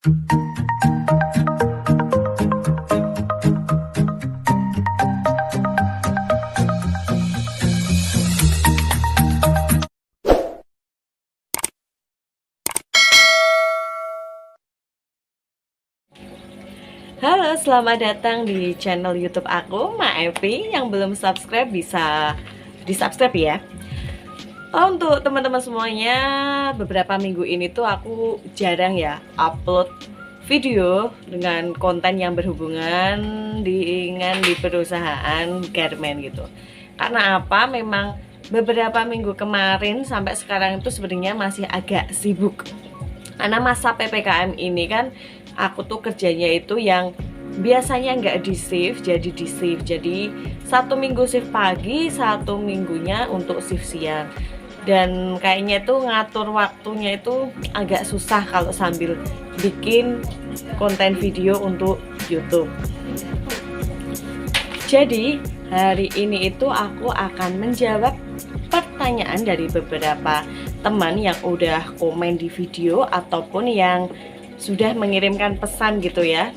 Halo, selamat datang di channel YouTube aku, Ma Evi. Yang belum subscribe bisa di-subscribe ya. Untuk teman-teman semuanya, beberapa minggu ini tuh aku jarang ya upload video dengan konten yang berhubungan dengan di perusahaan garment gitu. Karena apa? Memang beberapa minggu kemarin sampai sekarang itu sebenarnya masih agak sibuk. Karena masa PPKM ini kan aku tuh kerjanya itu yang biasanya nggak di shift jadi di shift. Jadi satu minggu shift pagi, satu minggunya untuk shift siang. Dan kayaknya tuh ngatur waktunya itu agak susah kalau sambil bikin konten video untuk YouTube. Jadi hari ini itu aku akan menjawab pertanyaan dari beberapa teman yang udah komen di video ataupun yang sudah mengirimkan pesan gitu ya,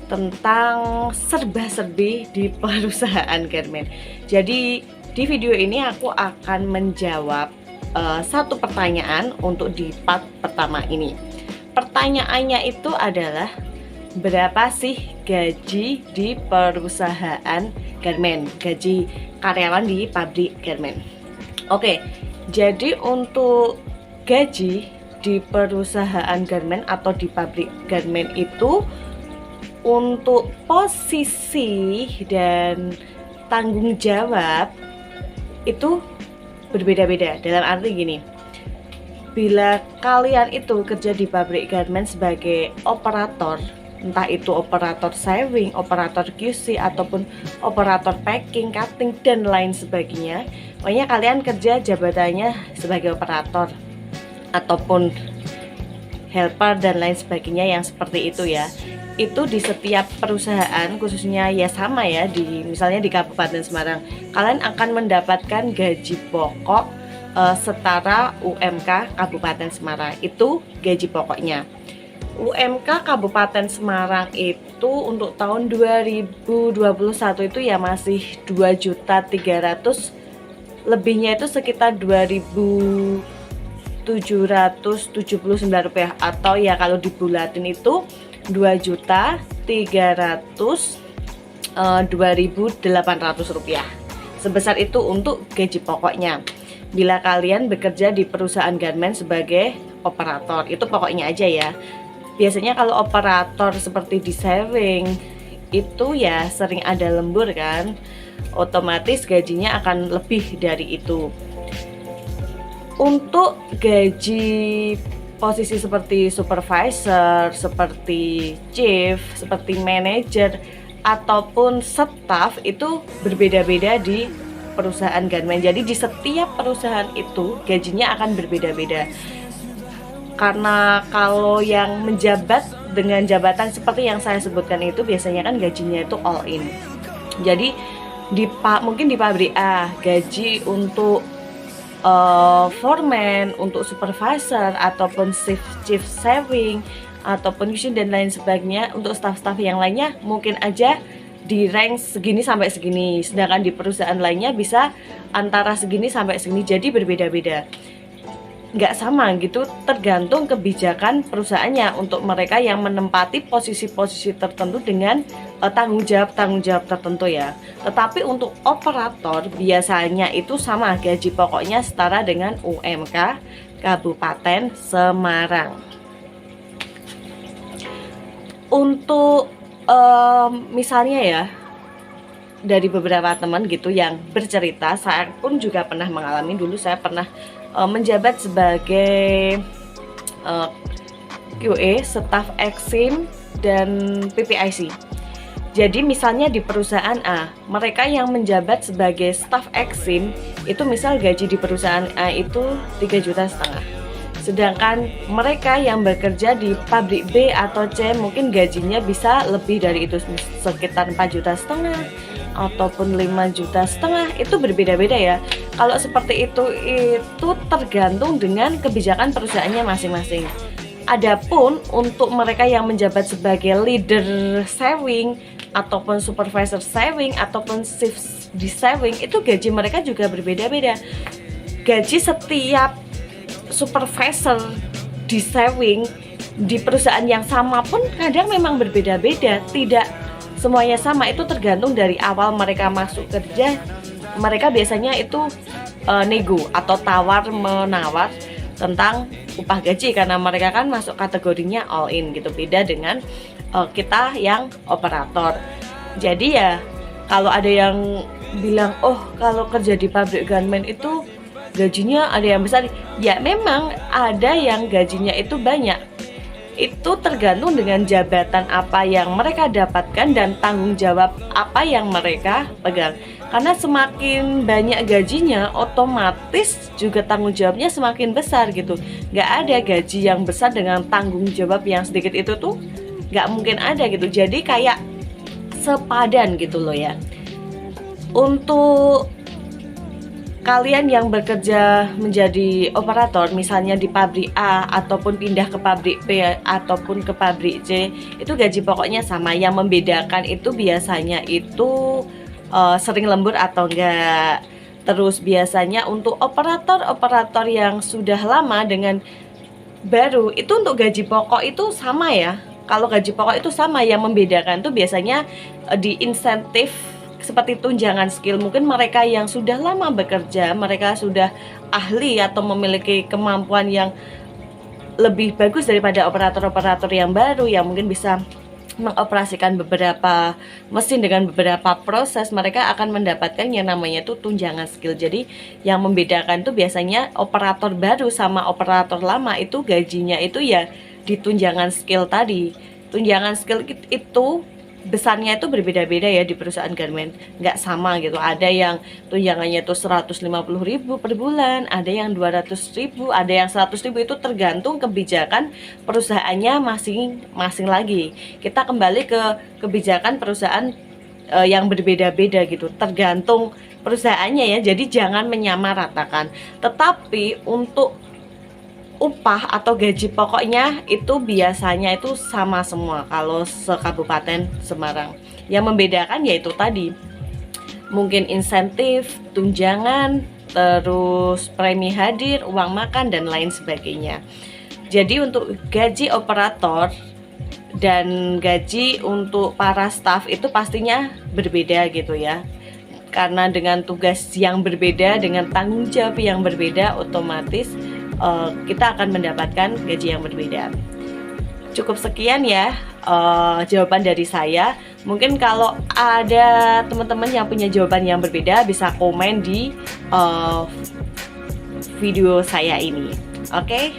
tentang serba-serbi di perusahaan garment. Jadi di video ini aku akan menjawab satu pertanyaan untuk di part pertama ini. Pertanyaannya itu adalah, berapa sih gaji di perusahaan garment, gaji karyawan di pabrik garment? Oke, jadi untuk gaji di perusahaan garment atau di pabrik garment itu untuk posisi dan tanggung jawab itu berbeda-beda. Dalam arti gini, bila kalian itu kerja di pabrik garment sebagai operator, entah itu operator sewing, operator QC, ataupun operator packing, cutting, dan lain sebagainya, pokoknya kalian kerja jabatannya sebagai operator ataupun helper dan lain sebagainya yang seperti itu ya. Itu di setiap perusahaan khususnya ya sama ya, di misalnya di Kabupaten Semarang kalian akan mendapatkan gaji pokok setara UMK Kabupaten Semarang. Itu gaji pokoknya. UMK Kabupaten Semarang itu untuk tahun 2021 itu ya masih 2.300.000, lebihnya itu sekitar 2.779 rupiah, atau ya kalau dibulatin itu 2.300.2.800 rupiah. Sebesar itu untuk gaji pokoknya. Bila kalian bekerja di perusahaan garment sebagai operator, itu pokoknya aja ya. Biasanya kalau operator seperti di sewing itu ya sering ada lembur kan, otomatis gajinya akan lebih dari itu. Untuk gaji posisi seperti supervisor, seperti chief, seperti manager, ataupun staff itu berbeda-beda di perusahaan garment. Jadi di setiap perusahaan itu gajinya akan berbeda-beda. Karena kalau yang menjabat dengan jabatan seperti yang saya sebutkan itu biasanya kan gajinya itu all in. Jadi mungkin di pabrik A gaji untuk foreman, untuk supervisor, ataupun chief sewing, ataupun QC dan lain sebagainya, untuk staff-staff yang lainnya mungkin aja di rank segini sampai segini, sedangkan di perusahaan lainnya bisa antara segini sampai segini. Jadi berbeda-beda, nggak sama gitu, tergantung kebijakan perusahaannya untuk mereka yang menempati posisi-posisi tertentu dengan tanggung jawab tertentu ya. Tetapi untuk operator biasanya itu sama, gaji pokoknya setara dengan UMK Kabupaten Semarang. Untuk misalnya ya, dari beberapa teman gitu yang bercerita, saya pun juga pernah mengalami. Dulu saya pernah menjabat sebagai QA, staf Exim, dan PPIC. Jadi misalnya di perusahaan A, mereka yang menjabat sebagai staf Exim itu misal gaji di perusahaan A itu 3,5 juta. Sedangkan mereka yang bekerja di pabrik B atau C mungkin gajinya bisa lebih dari itu, sekitar 4,5 juta ataupun 5,5 juta. Itu berbeda-beda ya. Kalau seperti itu tergantung dengan kebijakan perusahaannya masing-masing. Adapun untuk mereka yang menjabat sebagai leader saving ataupun supervisor saving ataupun shift di saving, itu gaji mereka juga berbeda-beda. Gaji setiap supervisor di saving di perusahaan yang sama pun kadang memang berbeda-beda, tidak semuanya sama. Itu tergantung dari awal mereka masuk kerja, mereka biasanya itu nego atau tawar menawar tentang upah gaji, karena mereka kan masuk kategorinya all in gitu, beda dengan kita yang operator. Jadi ya kalau ada yang bilang oh kalau kerja di pabrik garment itu gajinya ada yang besar, ya memang ada yang gajinya itu banyak. Itu tergantung dengan jabatan apa yang mereka dapatkan dan tanggung jawab apa yang mereka pegang. Karena semakin banyak gajinya, otomatis juga tanggung jawabnya semakin besar gitu. Nggak ada gaji yang besar dengan tanggung jawab yang sedikit, itu tuh nggak mungkin ada gitu. Jadi kayak sepadan gitu loh ya. Untuk kalian yang bekerja menjadi operator, misalnya di pabrik A ataupun pindah ke pabrik B ataupun ke pabrik C, itu gaji pokoknya sama. Yang membedakan itu biasanya itu sering lembur atau enggak. Terus biasanya untuk operator-operator yang sudah lama dengan baru, itu untuk gaji pokok itu sama ya. Kalau gaji pokok itu sama, yang membedakan tuh biasanya di insentif seperti tunjangan skill. Mungkin mereka yang sudah lama bekerja, mereka sudah ahli atau memiliki kemampuan yang lebih bagus daripada operator-operator yang baru yang mungkin bisa mengoperasikan beberapa mesin dengan beberapa proses, mereka akan mendapatkan yang namanya itu tunjangan skill. Jadi yang membedakan tuh biasanya operator baru sama operator lama itu gajinya itu ya di tunjangan skill tadi. Tunjangan skill itu besarnya itu berbeda-beda ya di perusahaan garment, nggak sama gitu. Ada yang tunjangannya itu 150.000 per bulan, ada yang 200.000, ada yang 100.000. Itu tergantung kebijakan perusahaannya masing-masing lagi. Kita kembali ke kebijakan perusahaan yang berbeda-beda gitu, tergantung perusahaannya ya. Jadi jangan menyamaratakan. Tetapi untuk upah atau gaji pokoknya itu biasanya itu sama semua kalau se-Kabupaten Semarang. Yang membedakan yaitu tadi, mungkin insentif, tunjangan, terus premi hadir, uang makan, dan lain sebagainya. Jadi untuk gaji operator dan gaji untuk para staf itu pastinya berbeda gitu ya. Karena dengan tugas yang berbeda, dengan tanggung jawab yang berbeda, otomatis kita akan mendapatkan gaji yang berbeda. Cukup sekian ya jawaban dari saya. Mungkin kalau ada teman-teman yang punya jawaban yang berbeda, bisa komen di video saya ini. Oke?